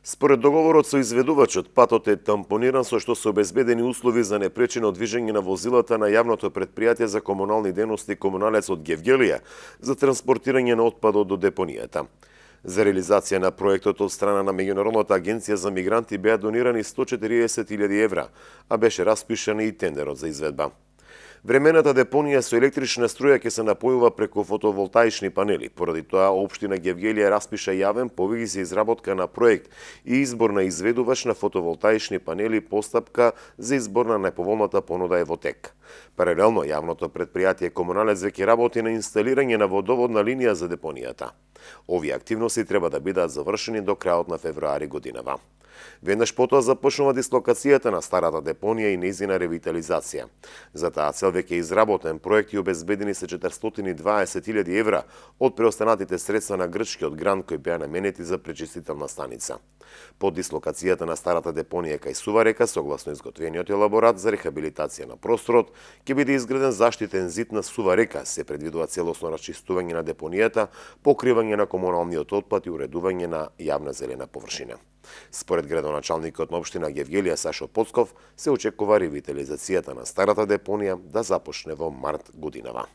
Според договорот со изведувачот, патот е тампониран со што се обезбедени услови за непречено движење на возилата на јавното претпријатие за комунални дејности Комуналец од Гевгелија за транспортирање на отпадот до депонијата. За реализација на проектот од страна на Меѓународната агенција за мигранти беа донирани 140.000 евра, а беше распишан и тендерот за изведба. Времената депонија со електрична струја ќе се напојува преку фотоволтаични панели. Поради тоа, општина Гевгелија распиша јавен повик за изработка на проект и избор на изведувач на фотоволтаични панели. Постапка за избор на најповолната понуда е во тек. Паралелно, јавното претпријатие Комуналец веќе работи на инсталирање на водоводна линија за депонијата. Овие активности треба да бидат завршени до крајот на февруари годинава. Веднаш потоа започнува дислокацијата на старата депонија и нејзина ревитализација. За таа цел веќе изработен проект и обезбедени се 420.000 евра од преостанатите средства на грчкиот грант кои беа наменети за пречистителна станица. Под дислокацијата на старата депонија кај Сува река, согласно изготвениот елаборат за рехабилитација на просторот, ќе биде изграден заштитен зид на Сува река, се предвидува целосно расчистување на депонијата, покривање на комуналниот отпад и уредување на јавна зелена површина. Според градоначалникот на општина Гевгелија Сашо Поцков, се очекува ревитализацијата на старата депонија да започне во март годинава.